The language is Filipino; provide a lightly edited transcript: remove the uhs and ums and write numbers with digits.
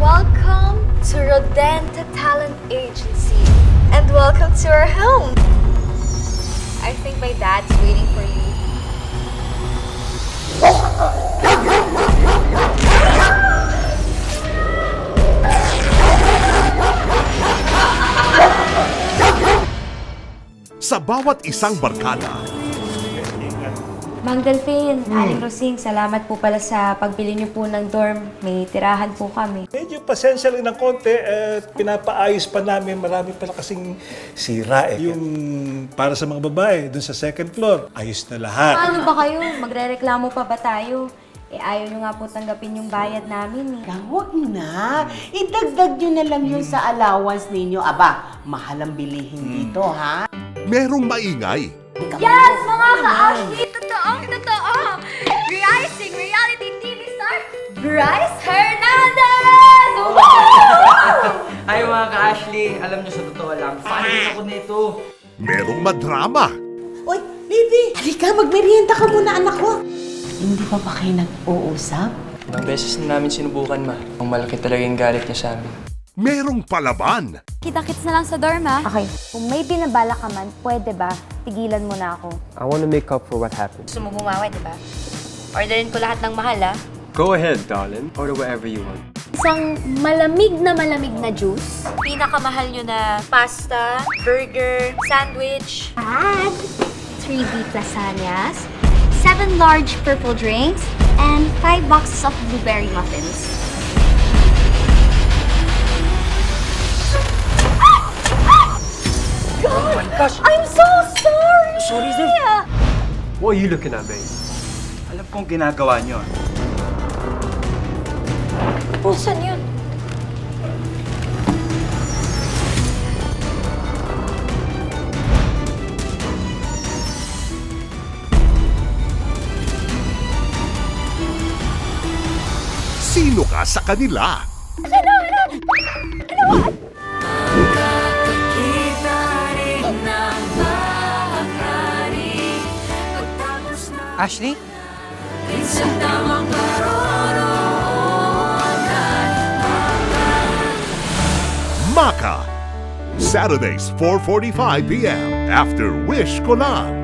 Welcome to Rodenta Talent Agency. And welcome to our home. I think my dad's waiting for you. Sa bawat isang barkada, Mang Delphine, Aling Rosing, salamat po pala sa pagbili niyo po ng dorm. May tirahan po kami. Medyo pasensya lang ng konti, pinapaayos pa namin, marami pala kasing sira eh. Yung para sa mga babae, dun sa second floor, ayos na lahat. Ano ba kayo? Magrereklamo pa ba tayo? Ayaw niyo nga po tanggapin yung bayad namin eh. Huwag na. Idagdag nyo na lang yung sa allowance ninyo. Aba, mahal ang bilihin dito, ha? merong maingay. Yes, mga ka-Ashley! Totoo! Rising reality TV star, Bryce Hernandez! Ay mga ka-Ashley, alam nyo sa totoo lang, fan din ako nito. Merong madrama. Uy, baby! Halika, magmerienda ka muna, anak ko. Hindi pa ba kayo nag-uusap? Ilang beses na namin sinubukan, ma. Ang malaki talaga yung galit niya sa amin. Merong palaban. Kita-kits na lang sa dorm, ha? Okay, kung may binabala ka man, pwede ba? Tigilan mo na ako. I want to make up for what happened. Gusto mo bumawi, di ba? Orderin ko lahat ng mahal, ha? Go ahead, darling. Order whatever you want. Isang malamig na juice. Pinakamahal nyo na pasta, burger, sandwich. Add 3 beef lasagnas, 7 large purple drinks, and 5 boxes of blueberry muffins. Oh my gosh! I'm so sorry! Sorry, sir. What are you looking at, babe? Alam kong ginagawa nyo. Saan yun? Sino ka sa kanila? Ashley? Maka. Saturdays, 4:45 p.m. After Wish Ko Lang.